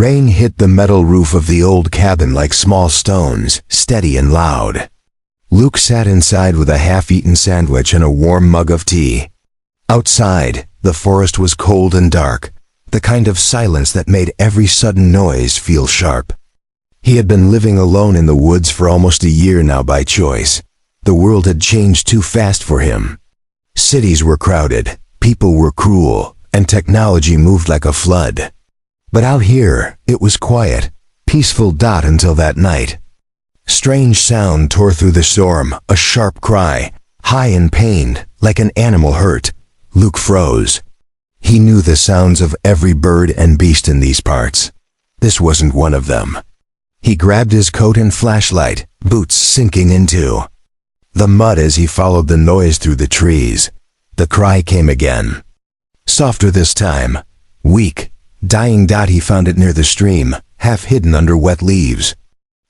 Rain hit the metal roof of the old cabin like small stones, steady and loud. Luke sat inside with a half-eaten sandwich and a warm mug of tea. Outside, the forest was cold and dark, the kind of silence that made every sudden noise feel sharp. He had been living alone in the woods for almost a year now by choice. The world had changed too fast for him. Cities were crowded, people were cruel, and technology moved like a flood. But out here, it was quiet, peaceful until that night. Strange sound tore through the storm, a sharp cry, high and pained, like an animal hurt. Luke froze. He knew the sounds of every bird and beast in these parts. This wasn't one of them. He grabbed his coat and flashlight, boots sinking into the mud as he followed the noise through the trees. The cry came again. Softer this time, weak, dying. He found it near the stream, half hidden under wet leaves.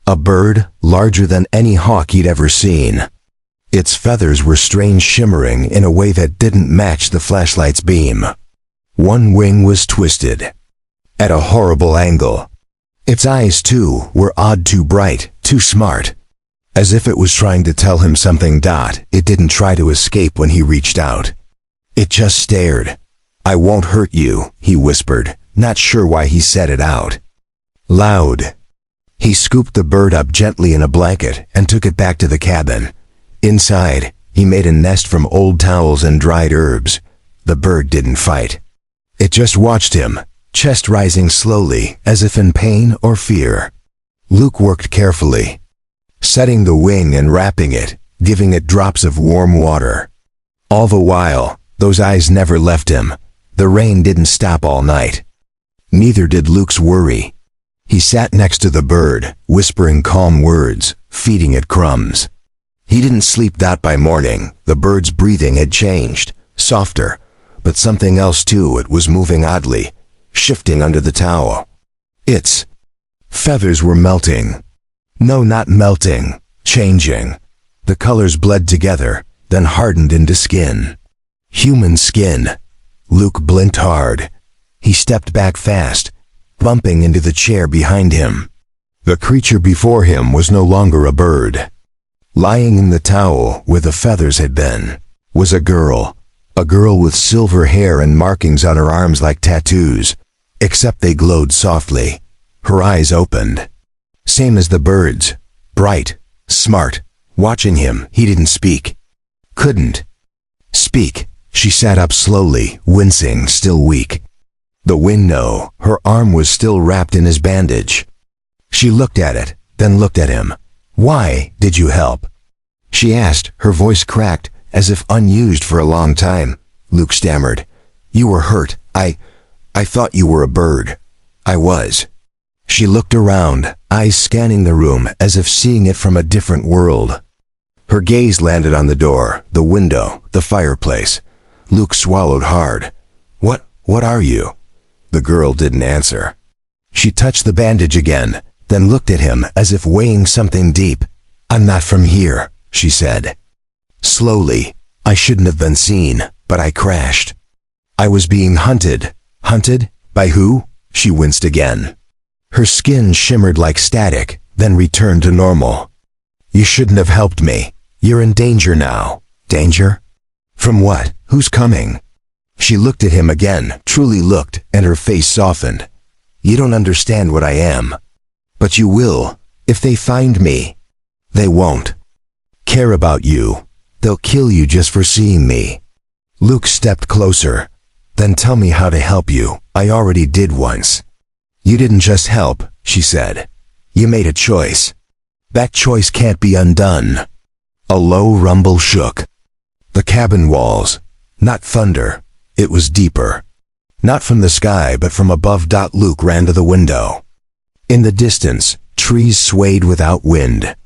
A bird, larger than any hawk he'd ever seen. Its feathers were strange, shimmering in a way that didn't match the flashlight's beam. One wing was twisted, at a horrible angle. Its eyes, too, were odd, too bright, too smart. As if it was trying to tell him something. It didn't try to escape when he reached out. It just stared. "I won't hurt you," he whispered, not sure why he said it out loud. He scooped the bird up gently in a blanket and took it back to the cabin. Inside, he made a nest from old towels and dried herbs. The bird didn't fight. It just watched him, chest rising slowly, as if in pain or fear. Luke worked carefully, setting the wing and wrapping it, giving it drops of warm water. All the while, those eyes never left him. The rain didn't stop all night. Neither did Luke's worry. He sat next to the bird, whispering calm words, feeding it crumbs. He didn't sleep. By morning, the bird's breathing had changed, softer, but something else too. It was moving oddly, shifting under the towel. Its feathers were melting. No, not melting, changing. The colors bled together, then hardened into skin. Human skin. Luke blinked hard. He stepped back fast, bumping into the chair behind him. The creature before him was no longer a bird. Lying in the towel where the feathers had been was a girl with silver hair and markings on her arms like tattoos, except they glowed softly. Her eyes opened. Same as the bird's, bright, smart. Watching him, he didn't speak. Couldn't speak. She sat up slowly, wincing, still weak. The window, her arm was still wrapped in his bandage. She looked at it, then looked at him. "Why did you help?" she asked, her voice cracked, as if unused for a long time. Luke stammered. "You were hurt. I thought you were a bird." "I was." She looked around, eyes scanning the room as if seeing it from a different world. Her gaze landed on the door, the window, the fireplace. Luke swallowed hard. What are you?" The girl didn't answer. She touched the bandage again, then looked at him as if weighing something deep. "I'm not from here," she said. Slowly, "I shouldn't have been seen, but I crashed. I was being hunted." "Hunted? By who?" She winced again. Her skin shimmered like static, then returned to normal. "You shouldn't have helped me. You're in danger now." "Danger? From what? Who's coming?" She looked at him again, truly looked, and her face softened. "You don't understand what I am. But you will, if they find me. They won't care about you. They'll kill you just for seeing me." Luke stepped closer. "Then tell me how to help you. I already did once." "You didn't just help," she said. "You made a choice. That choice can't be undone." A low rumble shook the cabin walls. Not thunder. It was deeper. Not from the sky, but from above. Luke ran to the window. In the distance, trees swayed without wind.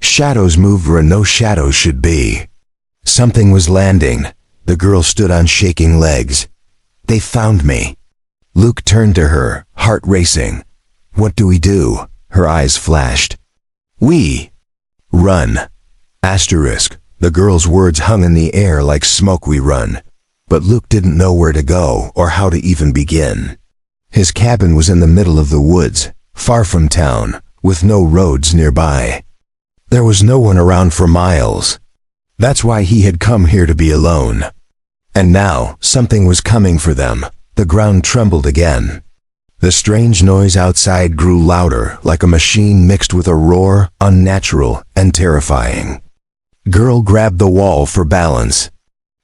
Shadows moved where no shadows should be. Something was landing. The girl stood on shaking legs. "They found me." Luke turned to her, heart racing. "What do we do?" Her eyes flashed. "We run." Asterisk. The girl's words hung in the air like smoke. "We run." But Luke didn't know where to go or how to even begin. His cabin was in the middle of the woods, far from town, with no roads nearby. There was no one around for miles. That's why he had come here to be alone. And now, something was coming for them. The ground trembled again. The strange noise outside grew louder, like a machine mixed with a roar, unnatural and terrifying. Girl grabbed the wall for balance.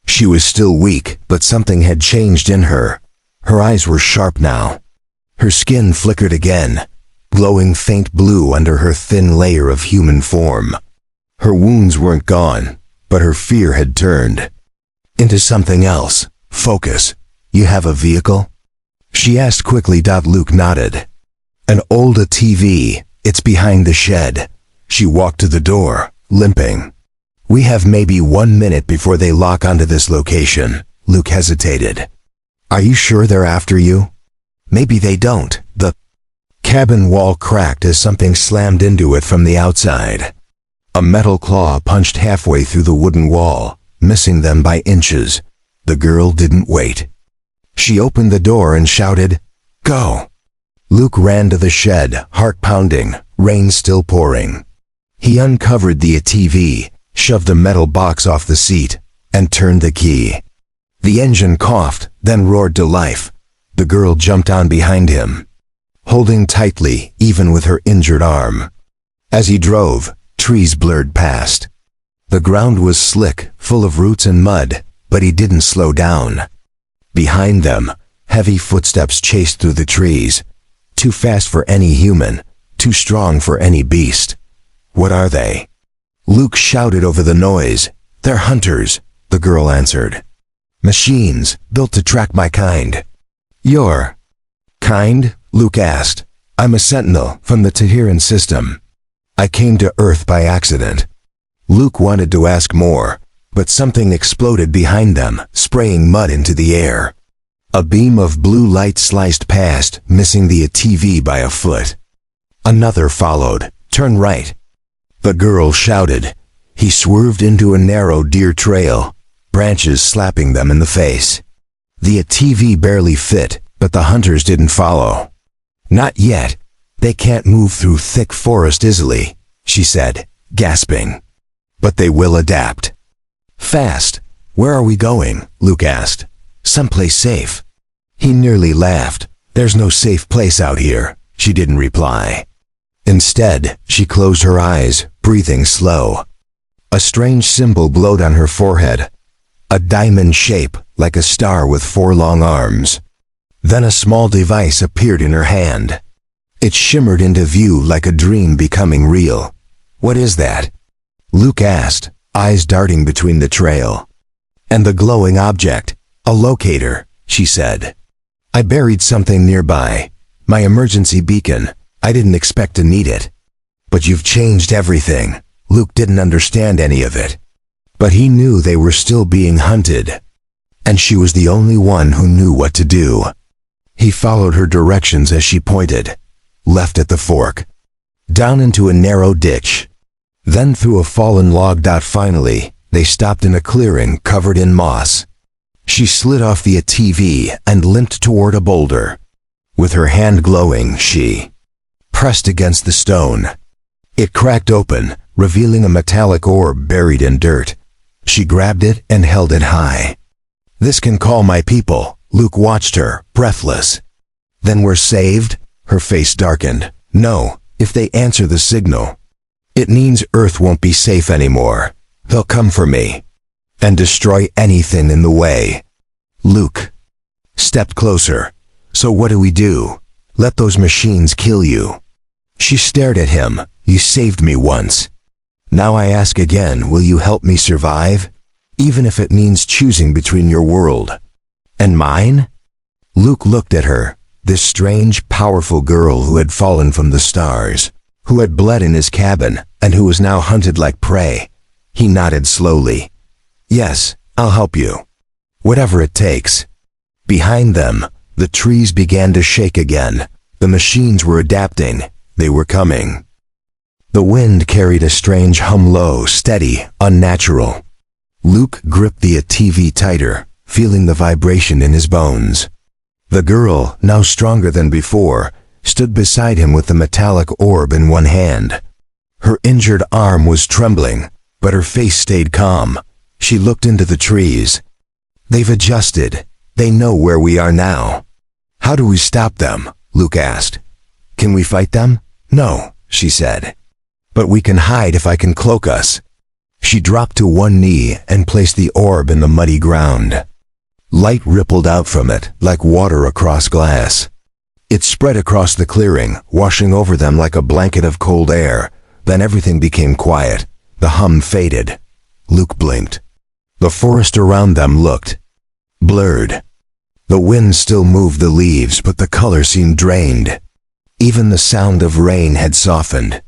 She was still weak, but something had changed in her. Her eyes were sharp now. Her skin flickered again, glowing faint blue under her thin layer of human form. Her wounds weren't gone, but her fear had turned into something else. Focus. You have a vehicle? She asked quickly. Luke nodded. An old TV. It's behind the shed. She walked to the door, limping. We have maybe 1 minute before they lock onto this location. Luke hesitated. Are you sure they're after you? Maybe they don't. The cabin wall cracked as something slammed into it from the outside. A metal claw punched halfway through the wooden wall, missing them by inches. The girl didn't wait. She opened the door and shouted, "Go!" Luke ran to the shed, heart pounding, rain still pouring. He uncovered the TV, shoved a metal box off the seat, and turned the key. The engine coughed, then roared to life. The girl jumped on behind him, holding tightly even with her injured arm. As he drove, trees blurred past. The ground was slick, full of roots and mud, but he didn't slow down. Behind them, heavy footsteps chased through the trees. Too fast for any human, too strong for any beast. What are they? Luke shouted over the noise. They're hunters, the girl answered. Machines, built to track my kind. Your kind? Luke asked. I'm a sentinel from the Tehran system. I came to Earth by accident. Luke wanted to ask more, but something exploded behind them, spraying mud into the air. A beam of blue light sliced past, missing the TV by a foot. Another followed. Turn right. The girl shouted. He swerved into a narrow deer trail, branches slapping them in the face. The TV barely fit, but the hunters didn't follow. Not yet. They can't move through thick forest easily, she said, gasping. But they will adapt. Fast. Where are we going? Luke asked. Someplace safe. He nearly laughed. There's no safe place out here, she didn't reply. Instead, she closed her eyes, breathing slow. A strange symbol glowed on her forehead. A diamond shape, like a star with 4 long arms. Then a small device appeared in her hand. It shimmered into view like a dream becoming real. What is that? Luke asked, eyes darting between the trail. And the glowing object. A locator, she said. I buried something nearby. My emergency beacon. I didn't expect to need it. But you've changed everything. Luke didn't understand any of it. But he knew they were still being hunted. And she was the only one who knew what to do. He followed her directions as she pointed. Left at the fork. Down into a narrow ditch. Then through a fallen log. Finally, they stopped in a clearing covered in moss. She slid off the TV and limped toward a boulder. With her hand glowing, she pressed against the stone. It cracked open, revealing a metallic orb buried in dirt. She grabbed it and held it high. This can call my people. Luke watched her, breathless. Then we're saved? Her face darkened. No, if they answer the signal. It means Earth won't be safe anymore. They'll come for me. And destroy anything in the way. Luke stepped closer. So what do we do? Let those machines kill you. She stared at him. You saved me once. Now I ask again, will you help me survive? Even if it means choosing between your world and mine? Luke looked at her, this strange, powerful girl who had fallen from the stars, who had bled in his cabin, and who was now hunted like prey. He nodded slowly. Yes, I'll help you. Whatever it takes. Behind them, the trees began to shake again. The machines were adapting. They were coming. The wind carried a strange hum, low, steady, unnatural. Luke gripped the TV tighter, feeling the vibration in his bones. The girl, now stronger than before, stood beside him with the metallic orb in one hand. Her injured arm was trembling, but her face stayed calm. She looked into the trees. They've adjusted. They know where we are now. How do we stop them? Luke asked. Can we fight them? No, she said. But we can hide if I can cloak us. She dropped to one knee and placed the orb in the muddy ground. Light rippled out from it like water across glass. It spread across the clearing, washing over them like a blanket of cold air. Then everything became quiet. The hum faded. Luke blinked. The forest around them looked blurred. The wind still moved the leaves, but the color seemed drained. Even the sound of rain had softened.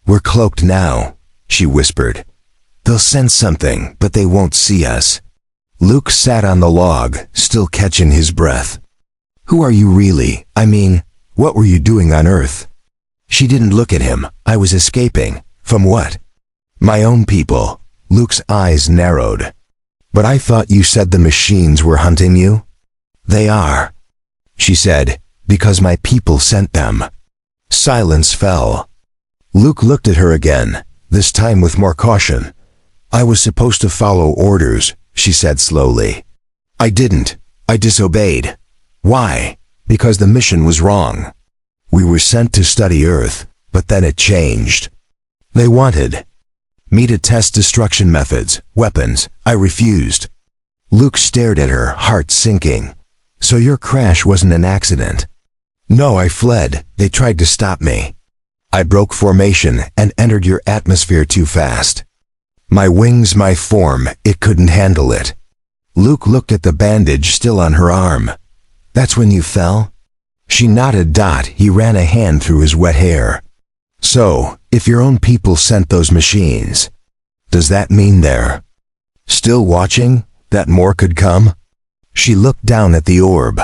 We're cloaked now, she whispered. They'll sense something, but they won't see us. Luke sat on the log, still catching his breath. Who are you really? I mean, what were you doing on Earth? She didn't look at him. I was escaping. From what? My own people. Luke's eyes narrowed. But I thought you said the machines were hunting you? They are, she said, because my people sent them. Silence fell. Luke looked at her again, this time with more caution. I was supposed to follow orders, she said slowly. I didn't. I disobeyed. Why? Because the mission was wrong. We were sent to study Earth, but then it changed. They wanted me to test destruction methods, weapons. I refused. Luke stared at her, heart sinking. So your crash wasn't an accident? No, I fled. They tried to stop me. I broke formation and entered your atmosphere too fast. My wings, my form, it couldn't handle it. Luke looked at the bandage still on her arm. That's when you fell? She nodded. He ran a hand through his wet hair. So, if your own people sent those machines, does that mean they're still watching? That more could come? She looked down at the orb.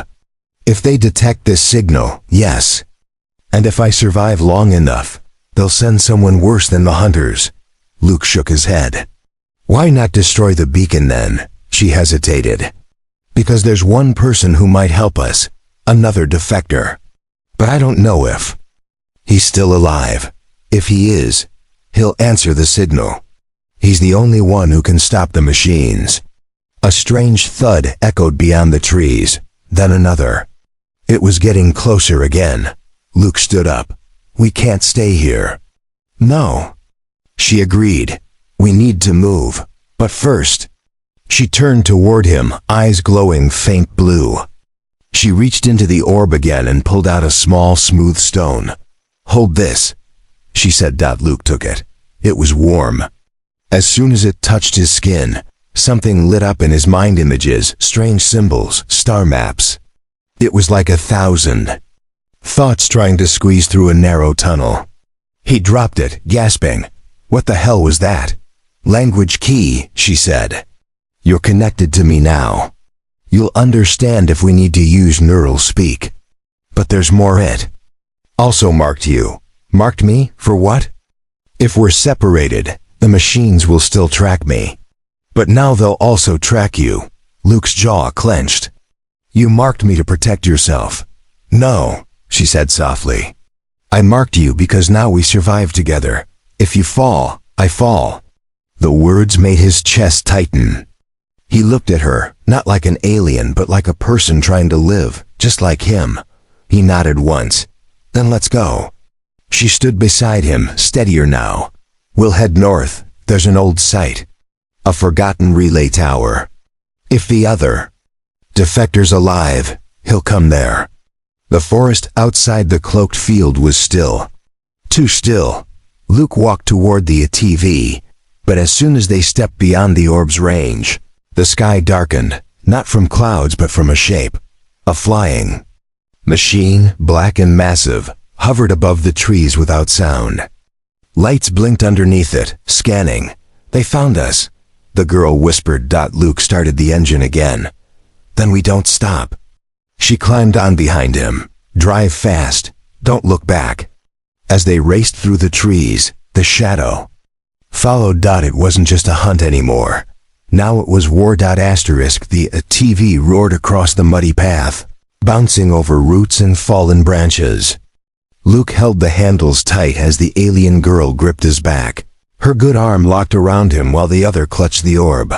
If they detect this signal, yes. And if I survive long enough, they'll send someone worse than the hunters. Luke shook his head. Why not destroy the beacon then? She hesitated. Because there's one person who might help us, another defector. But I don't know if he's still alive. If he is, he'll answer the signal. He's the only one who can stop the machines. A strange thud echoed beyond the trees, then another. It was getting closer again. Luke stood up. We can't stay here. No. She agreed. We need to move. But first. She turned toward him, eyes glowing faint blue. She reached into the orb again and pulled out a small, smooth stone. Hold this, she said. Luke took it. It was warm. As soon as it touched his skin, something lit up in his mind. Images, strange symbols, star maps. It was like 1,000 thoughts trying to squeeze through a narrow tunnel. He dropped it, gasping. What the hell was that? Language key, she said. You're connected to me now. You'll understand if we need to use neural speak. But there's more. It also marked you. Marked me? For what? If we're separated, the machines will still track me. But now they'll also track you. Luke's jaw clenched. You marked me to protect yourself. No, she said softly. I marked you because now we survive together. If you fall, I fall. The words made his chest tighten. He looked at her, not like an alien, but like a person trying to live, just like him. He nodded once. Then let's go. She stood beside him, steadier now. We'll head north. There's an old site. A forgotten relay tower. If the other defector's alive, he'll come there. The forest outside the cloaked field was still. Too still. Luke walked toward the TV, but as soon as they stepped beyond the orb's range, the sky darkened, not from clouds but from a shape. A flying machine, black and massive, hovered above the trees without sound. Lights blinked underneath it, scanning. They found us, the girl whispered. Luke started the engine again. Then we don't stop. She climbed on behind him. Drive fast. Don't look back. As they raced through the trees, the shadow followed. It wasn't just a hunt anymore. Now it was war. The TV roared across the muddy path. bouncing over roots and fallen branches. Luke held the handles tight as the alien girl gripped his back. Her good arm locked around him while the other clutched the orb.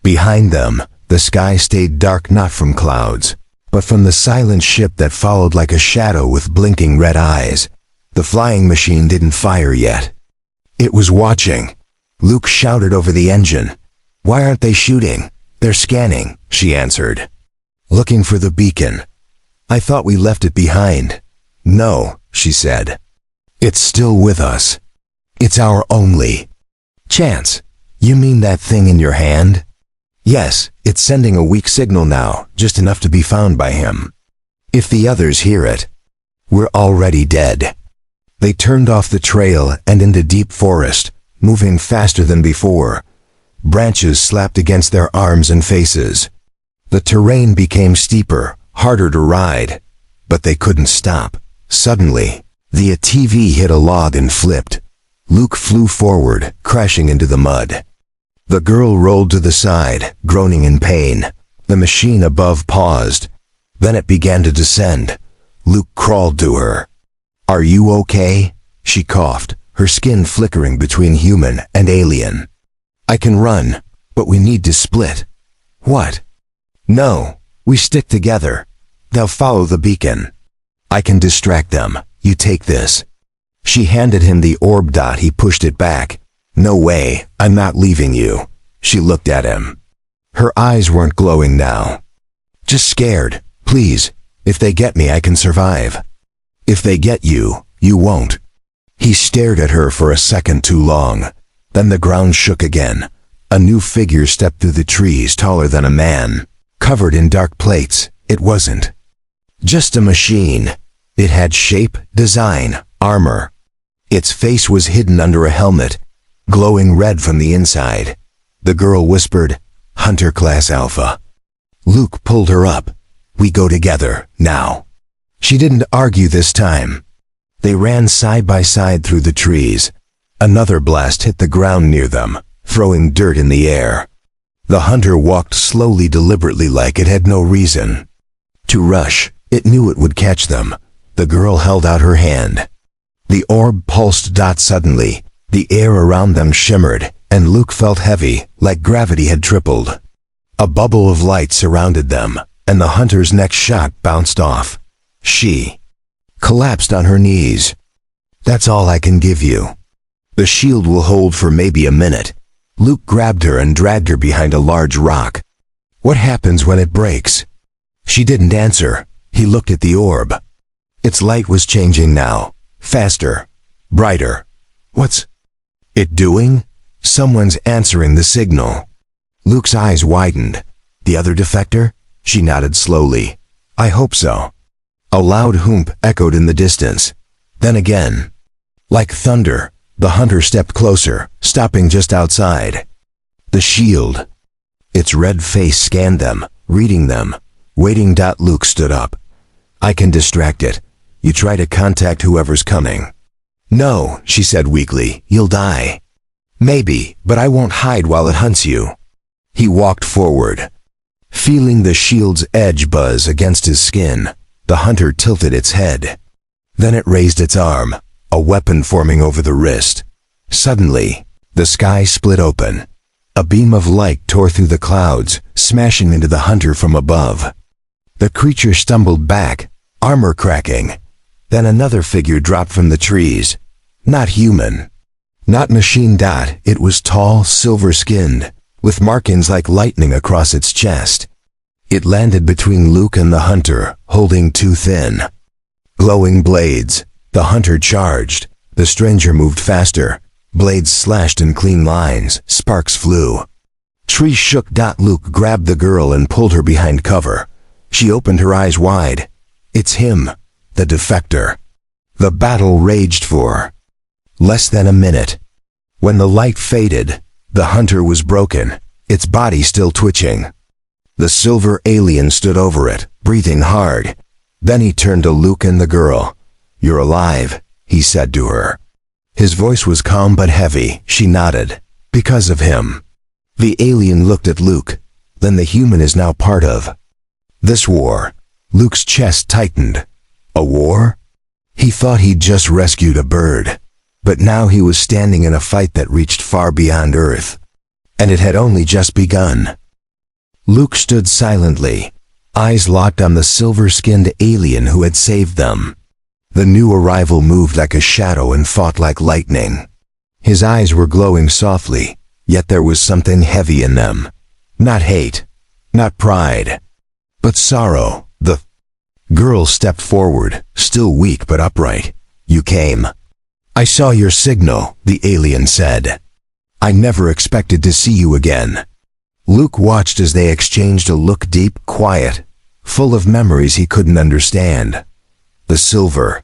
Behind them, the sky stayed dark not from clouds, but from the silent ship that followed like a shadow with blinking red eyes. The flying machine didn't fire yet. It was watching. Luke shouted over the engine. "Why aren't they shooting?" "They're scanning," she answered. "Looking for the beacon." "I thought we left it behind." "No," she said. "It's still with us. It's our only chance." "You mean that thing in your hand?" "Yes, it's sending a weak signal now, just enough to be found by him. If the others hear it, we're already dead." They turned off the trail and into deep forest, moving faster than before. Branches slapped against their arms and faces. The terrain became steeper, harder to ride, but they couldn't stop. Suddenly, the ATV hit a log and flipped. Luke flew forward, crashing into the mud. The girl rolled to the side, groaning in pain. The machine above paused. Then it began to descend. Luke crawled to her. "Are you okay?" She coughed, her skin flickering between human and alien. "I can run, but we need to split." "What?" "No, we stick together. They'll follow the beacon. I can distract them. You take this." She handed him the orb dot. He pushed it back. "No way, I'm not leaving you." She looked at him. Her eyes weren't glowing now. "Just scared. Please, if they get me, I can survive." "If they get you, you won't." He stared at her for a second too long. Then the ground shook again. A new figure stepped through the trees, taller than a man. Covered in dark plates, it wasn't just a machine. It had shape, design, armor. Its face was hidden under a helmet, glowing red from the inside. The girl whispered, "Hunter Class Alpha." Luke pulled her up. "We go together, now." She didn't argue this time. They ran side by side through the trees. Another blast hit the ground near them, throwing dirt in the air. The hunter walked slowly, deliberately, like it had no reason to rush. It knew it would catch them. The girl held out her hand. The orb pulsed. Suddenly, the air around them shimmered, and Luke felt heavy, like gravity had tripled. A bubble of light surrounded them, and the hunter's next shot bounced off. She collapsed on her knees. "That's all I can give you. The shield will hold for maybe a minute." Luke grabbed her and dragged her behind a large rock. "What happens when it breaks?" She didn't answer. He looked at the orb. Its light was changing now, faster, brighter. "What's it doing?" "Someone's answering the signal." Luke's eyes widened. "The other defector?" She nodded slowly. "I hope so." A loud whoomp echoed in the distance. Then again, like thunder, the hunter stepped closer, stopping just outside. The shield. Its red face scanned them, reading them, waiting. Luke stood up. "I can distract it. You try to contact whoever's coming." "No," she said weakly, "you'll die." "Maybe, but I won't hide while it hunts you." He walked forward. Feeling the shield's edge buzz against his skin, the hunter tilted its head. Then it raised its arm, a weapon forming over the wrist. Suddenly, the sky split open. A beam of light tore through the clouds, smashing into the hunter from above. The creature stumbled back, armor cracking. Then another figure dropped from the trees. Not human. Not machine. It was tall, silver-skinned, with markings like lightning across its chest. It landed between Luke and the hunter, holding two thin, glowing blades. The hunter charged. The stranger moved faster. Blades slashed in clean lines. Sparks flew. Trees shook. Luke grabbed the girl and pulled her behind cover. She opened her eyes wide. "It's him, the defector." The battle raged for less than a minute. When the light faded, the hunter was broken, its body still twitching. The silver alien stood over it, breathing hard. Then he turned to Luke and the girl. "You're alive," he said to her. His voice was calm but heavy. She nodded. "Because of him." The alien looked at Luke. "Then the human is now part of this war." Luke's chest tightened. A war? He thought he'd just rescued a bird. But now he was standing in a fight that reached far beyond Earth. And it had only just begun. Luke stood silently, eyes locked on the silver-skinned alien who had saved them. The new arrival moved like a shadow and fought like lightning. His eyes were glowing softly, yet there was something heavy in them. Not hate, not pride, but sorrow. The girl stepped forward, still weak but upright. "You came." "I saw your signal," the alien said. "I never expected to see you again." Luke watched as they exchanged a look deep, quiet, full of memories he couldn't understand. The silver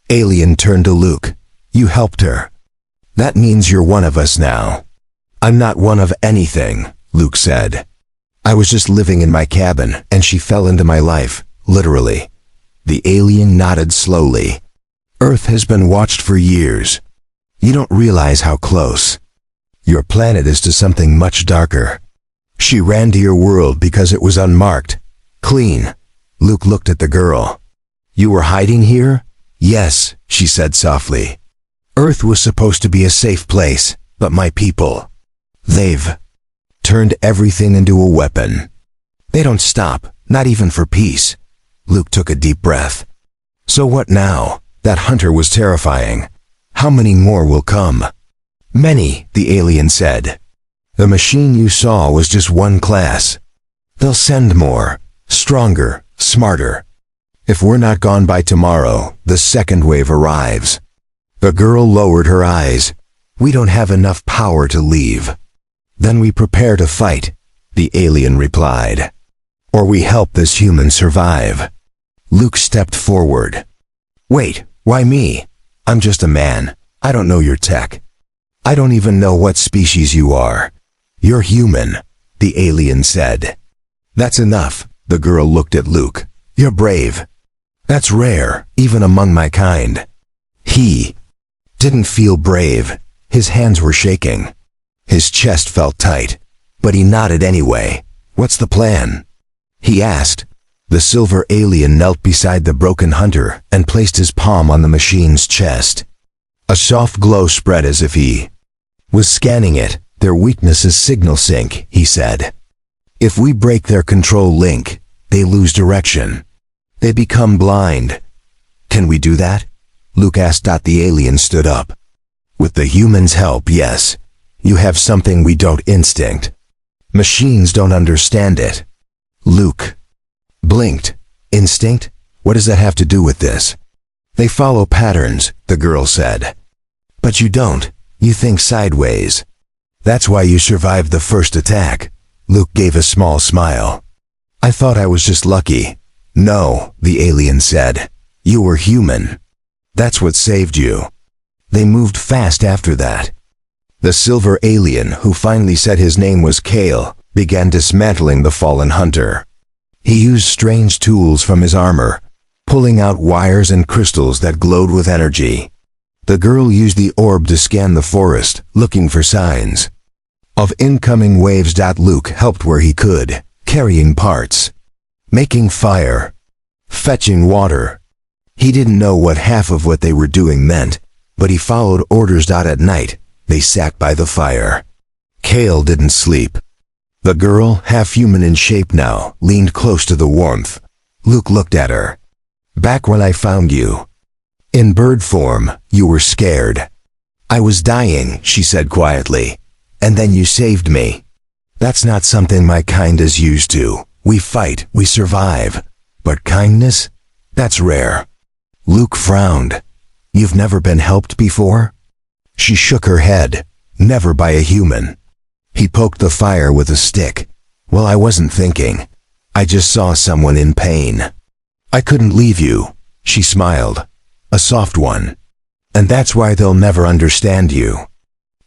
alien turned to Luke. "You helped her. That means you're one of us now." "I'm not one of anything," Luke said. "I was just living in my cabin, and she fell into my life, literally." The alien nodded slowly. "Earth has been watched for years. You don't realize how close. Your planet is to something much darker. She ran to your world because it was unmarked, clean." Luke looked at the girl. "You were hiding here?" "Yes," she said softly. "Earth was supposed to be a safe place, but my people, they've turned everything into a weapon. They don't stop, not even for peace." Luke took a deep breath. "So what now?" That hunter was terrifying. "How many more will come?" "Many," the alien said. "The machine you saw was just one class. They'll send more, stronger, smarter. If we're not gone by tomorrow, the second wave arrives." The girl lowered her eyes. "We don't have enough power to leave." "Then we prepare to fight," the alien replied. "Or we help this human survive." Luke stepped forward. "Wait, why me? I'm just a man. I don't know your tech. I don't even know what species you are." "You're human," the alien said. "That's enough." The girl looked at Luke. "You're brave. That's rare, even among my kind." He didn't feel brave. His hands were shaking. His chest felt tight, but he nodded anyway. "What's the plan?" he asked. The silver alien knelt beside the broken hunter and placed his palm on the machine's chest. A soft glow spread as if he was scanning it. "Their weakness is signal sync," he said. "If we break their control link, they lose direction. They become blind." "Can we do that?" Luke asked. The alien stood up. "With the humans' help, yes. You have something we don't: instinct. Machines don't understand it." Luke blinked. "Instinct? What does that have to do with this?" "They follow patterns," the girl said. "But you don't. You think sideways. That's why you survived the first attack." Luke gave a small smile. "I thought I was just lucky." "No," the alien said. "You were human. That's what saved you." They moved fast after that. The silver alien, who finally said his name was Kale, began dismantling the fallen hunter. He used strange tools from his armor, pulling out wires and crystals that glowed with energy. The girl used the orb to scan the forest, looking for signs of incoming waves. Luke helped where he could, carrying parts, making fire, fetching water. He didn't know what half of what they were doing meant, but he followed orders. At night, they sat by the fire. Kale didn't sleep. The girl, half human in shape now, leaned close to the warmth. Luke looked at her. "Back when I found you, in bird form, you were scared." "I was dying," she said quietly. "And then you saved me." "That's not something my kind is used to. We fight, we survive. But kindness? That's rare." Luke frowned. "You've never been helped before?" She shook her head. "Never by a human." He poked the fire with a stick. "Well, I wasn't thinking. I just saw someone in pain. I couldn't leave you." She smiled. A soft one. "And that's why they'll never understand you.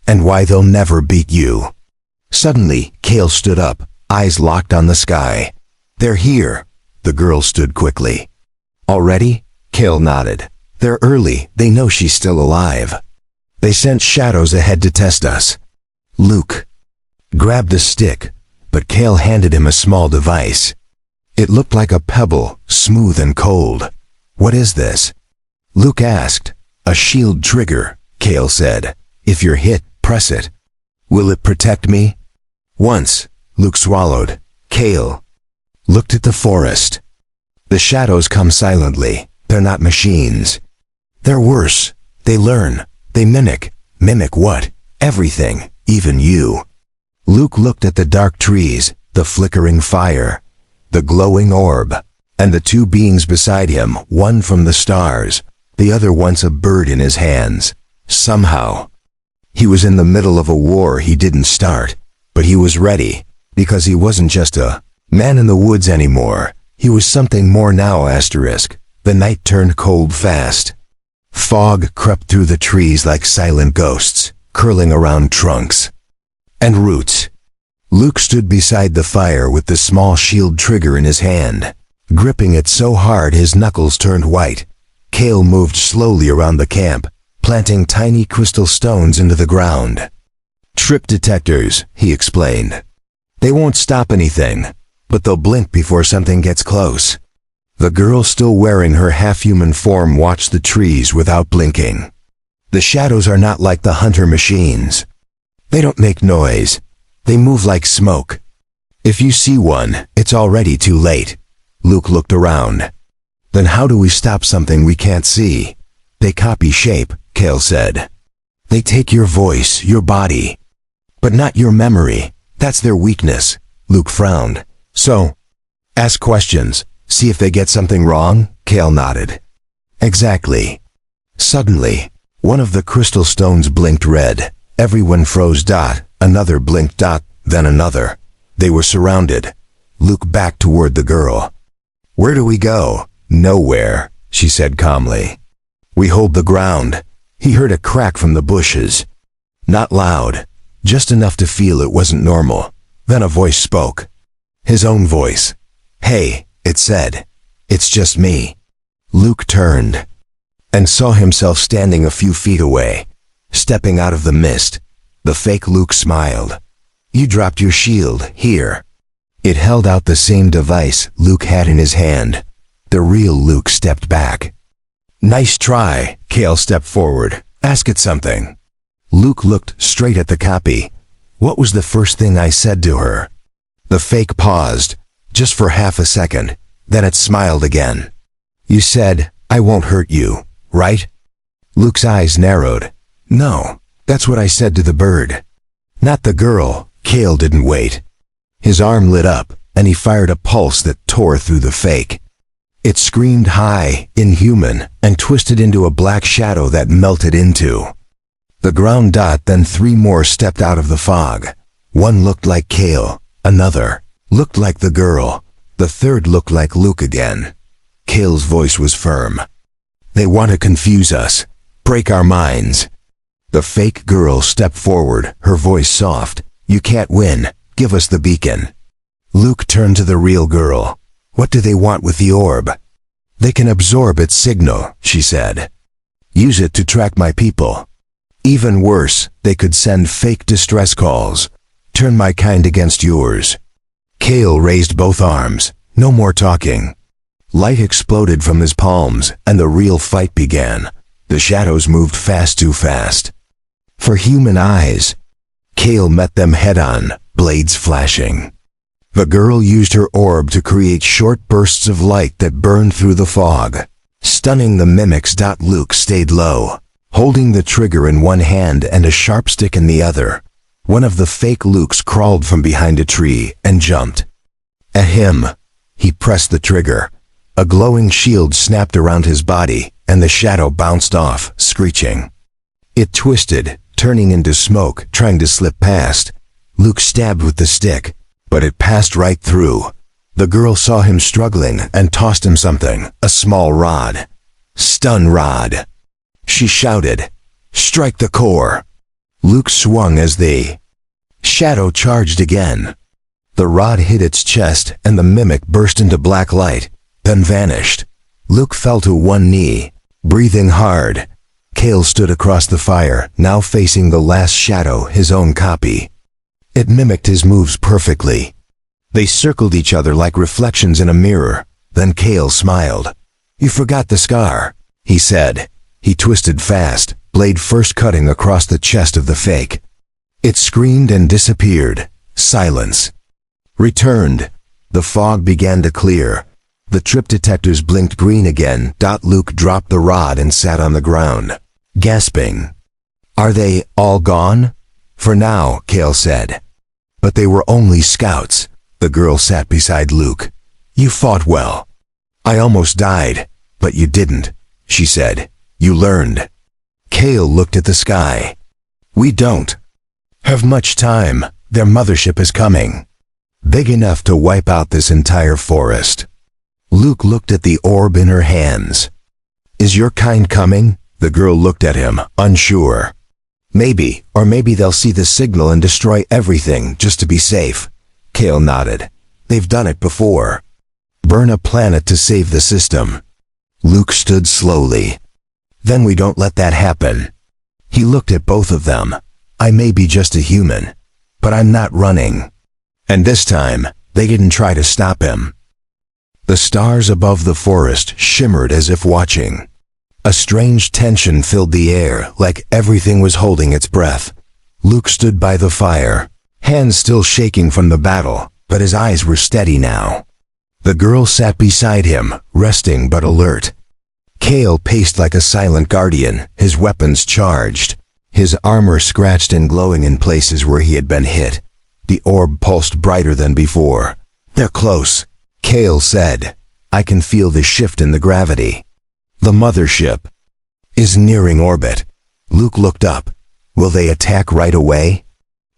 And why they'll never beat you." Suddenly, Kale stood up, eyes locked on the sky. "They're here." The girl stood quickly. "Already?" Kale nodded. "They're early. They know she's still alive. They sent shadows ahead to test us." Luke grabbed the stick, but Kale handed him a small device. It looked like a pebble, smooth and cold. "What is this?" Luke asked. "A shield trigger," Kale said. "If you're hit, press it." "Will it protect me?" "Once," Luke swallowed. Kale looked at the forest. "The shadows come silently. They're not machines. They're worse. They learn. They mimic." "Mimic what?" "Everything, even you." Luke looked at the dark trees, the flickering fire, the glowing orb, and the two beings beside him, one from the stars, the other once a bird in his hands. Somehow, he was in the middle of a war he didn't start, but he was ready, because he wasn't just a man in the woods anymore. He was something more now. The night turned cold fast. Fog crept through the trees like silent ghosts, curling around trunks and roots. Luke stood beside the fire with the small shield trigger in his hand, gripping it so hard his knuckles turned white. Kale moved slowly around the camp, planting tiny crystal stones into the ground. "Trip detectors," he explained. "They won't stop anything, but they'll blink before something gets close." The girl, still wearing her half-human form, watched the trees without blinking. "The shadows are not like the hunter machines. They don't make noise. They move like smoke. If you see one, it's already too late." Luke looked around. "Then how do we stop something we can't see?" "They copy shape," Kale said. "They take your voice, your body, but not your memory. That's their weakness." Luke frowned. "So, ask questions. See if they get something wrong?" Kale nodded. "Exactly." Suddenly, one of the crystal stones blinked red. Everyone froze. Another blinked. Then another. They were surrounded. Luke backed toward the girl. "Where do we go?" "Nowhere," she said calmly. "We hold the ground." He heard a crack from the bushes. Not loud, just enough to feel it wasn't normal. Then a voice spoke. His own voice. "Hey," it said. "It's just me." Luke turned and saw himself standing a few feet away, stepping out of the mist. The fake Luke smiled. "You dropped your shield, here." It held out the same device Luke had in his hand. The real Luke stepped back. "Nice try." Kale stepped forward. "Ask it something." Luke looked straight at the copy. "What was the first thing I said to her?" The fake paused, just for half a second. Then it smiled again. "You said, 'I won't hurt you,' right?" Luke's eyes narrowed. "No, that's what I said to the bird." "Not the girl." Kale didn't wait. His arm lit up, and he fired a pulse that tore through the fake. It screamed high, inhuman, and twisted into a black shadow that melted into the ground. Then three more stepped out of the fog. One looked like Kale, another looked like the girl, the third looked like Luke again. Kale's voice was firm. "They want to confuse us, break our minds." The fake girl stepped forward, her voice soft. "You can't win. Give us the beacon." Luke turned to the real girl. "What do they want with the orb?" "They can absorb its signal," she said. "Use it to track my people. Even worse, they could send fake distress calls. Turn my kind against yours." Kale raised both arms. No more talking. Light exploded from his palms, and the real fight began. The shadows moved fast, too fast for human eyes. Kale met them head-on, blades flashing. The girl used her orb to create short bursts of light that burned through the fog, stunning the mimics. Luke stayed low, holding the trigger in one hand and a sharp stick in the other. One of the fake Lukes crawled from behind a tree and jumped at him. He pressed the trigger. A glowing shield snapped around his body, and the shadow bounced off, screeching. It twisted, turning into smoke, trying to slip past. Luke stabbed with the stick, but it passed right through. The girl saw him struggling and tossed him something, a small rod. "Stun rod." She shouted, "Strike the core." Luke swung as the shadow charged again. The rod hit its chest, and the mimic burst into black light, then vanished. Luke fell to one knee, breathing hard. Kale stood across the fire, now facing the last shadow, his own copy. It mimicked his moves perfectly. They circled each other like reflections in a mirror. Then Kale smiled. "You forgot the scar," he said. He twisted fast, blade first cutting across the chest of the fake. It screamed and disappeared. Silence. Returned. The fog began to clear. The trip detectors blinked green again. Luke dropped the rod and sat on the ground, gasping. "Are they all gone?" "For now," Kale said. "But they were only scouts." The girl sat beside Luke. "You fought well." "I almost died, but you didn't," she said. "You learned." Kale looked at the sky. "We don't have much time. Their mothership is coming. Big enough to wipe out this entire forest." Luke looked at the orb in her hands. "Is your kind coming?" The girl looked at him, unsure. "Maybe, or maybe they'll see the signal and destroy everything just to be safe." Kale nodded. "They've done it before. Burn a planet to save the system." Luke stood slowly. "Then we don't let that happen." He looked at both of them. "I may be just a human, but I'm not running." And this time, they didn't try to stop him. The stars above the forest shimmered as if watching. A strange tension filled the air, like everything was holding its breath. Luke stood by the fire, hands still shaking from the battle, but his eyes were steady now. The girl sat beside him, resting but alert. Kale paced like a silent guardian, his weapons charged, his armor scratched and glowing in places where he had been hit. The orb pulsed brighter than before. "They're close," Kale said. "I can feel the shift in the gravity. The mothership is nearing orbit." Luke looked up. "Will they attack right away?"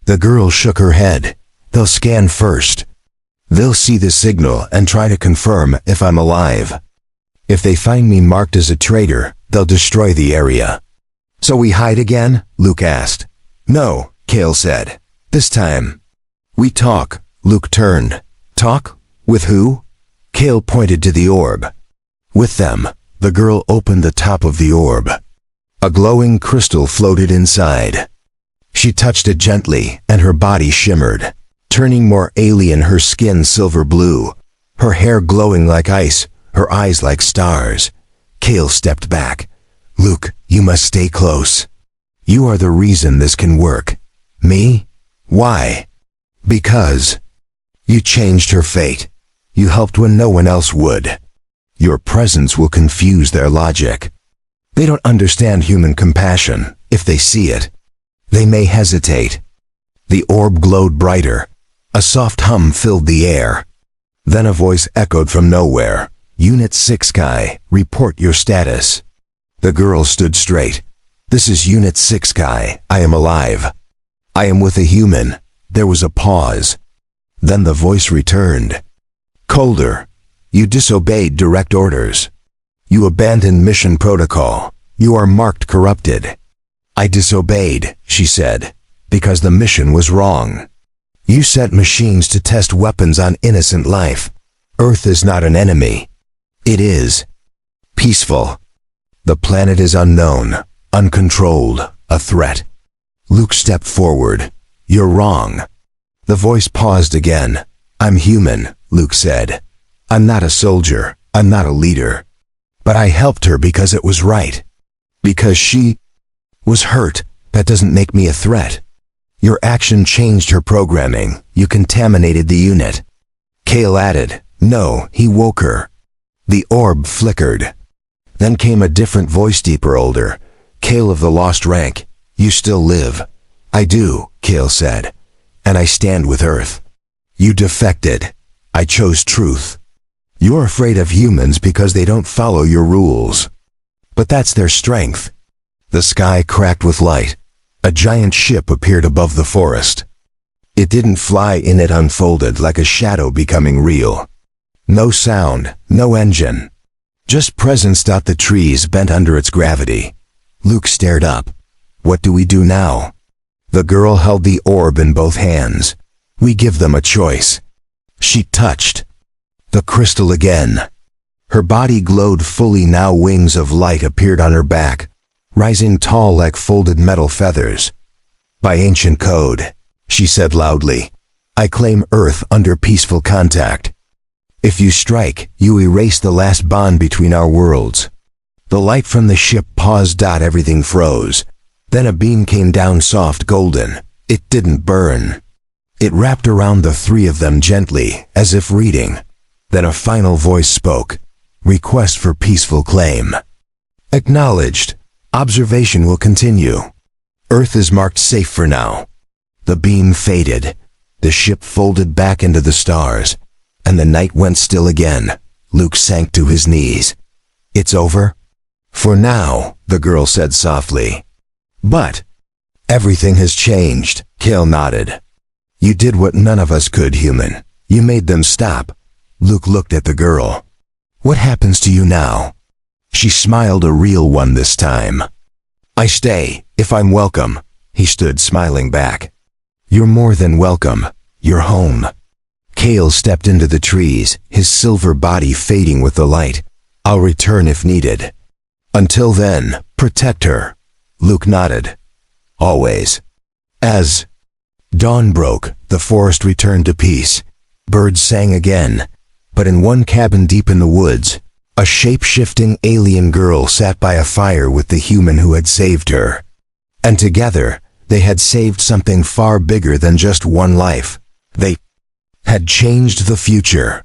The girl shook her head. "They'll scan first. They'll see the signal and try to confirm if I'm alive. If they find me marked as a traitor, they'll destroy the area." "So we hide again?" Luke asked. "No," Kale said. "This time we talk." Luke turned. "Talk? With who?" Kale pointed to the orb. "With them." The girl opened the top of the orb. A glowing crystal floated inside. She touched it gently, and her body shimmered, turning more alien, her skin silver blue, her hair glowing like ice, her eyes like stars. Kale stepped back. "Luke, you must stay close. You are the reason this can work." "Me? Why?" "Because you changed her fate. You helped when no one else would. Your presence will confuse their logic. They don't understand human compassion. If they see it, they may hesitate." The orb glowed brighter. A soft hum filled the air. Then a voice echoed from nowhere. "Unit 6 Kai, report your status." The girl stood straight. "This is Unit 6 Kai. I am alive. I am with a human." There was a pause. Then the voice returned. Colder. "You disobeyed direct orders. You abandoned mission protocol. You are marked corrupted." "I disobeyed," she said, "because the mission was wrong. You sent machines to test weapons on innocent life. Earth is not an enemy. It is peaceful. The planet is unknown, uncontrolled, a threat." Luke stepped forward. "You're wrong." The voice paused again. "I'm human," Luke said. "I'm not a soldier. I'm not a leader. But I helped her because it was right. Because she was hurt. That doesn't make me a threat. Your action changed her programming. You contaminated the unit." Kale added, "No, he woke her." The orb flickered. Then came a different voice, deeper, older. "Kale of the lost rank, you still live." "I do," Kale said. "And I stand with Earth." "You defected. I chose truth. You're afraid of humans because they don't follow your rules. But that's their strength." The sky cracked with light. A giant ship appeared above the forest. It didn't fly in, it unfolded like a shadow becoming real. No sound, no engine. Just presence. The trees bent under its gravity. Luke stared up. "What do we do now?" The girl held the orb in both hands. "We give them a choice." She touched the crystal again. Her body glowed fully now. Wings of light appeared on her back, rising tall like folded metal feathers. "By ancient code," she said loudly, I claim Earth under peaceful contact. If you strike, you erase the last bond between our worlds." The light from the ship paused. Everything froze. Then a beam came down, soft golden. It didn't burn. It wrapped around the three of them gently, as if reading. Then a final voice spoke. "Request for peaceful claim. Acknowledged. Observation will continue. Earth is marked safe for now." The beam faded. The ship folded back into the stars, and the night went still again. Luke sank to his knees. "It's over?" "For now," the girl said softly. "But everything has changed." Kale nodded. "You did what none of us could, human. You made them stop." Luke looked at the girl. "What happens to you now?" She smiled, a real one this time. "I stay, if I'm welcome." He stood smiling back. "You're more than welcome. You're home." Kale stepped into the trees, his silver body fading with the light. "I'll return if needed. Until then, protect her." Luke nodded. "Always." As dawn broke, the forest returned to peace. Birds sang again, but in one cabin deep in the woods, a shape-shifting alien girl sat by a fire with the human who had saved her. And together, they had saved something far bigger than just one life. They had changed the future.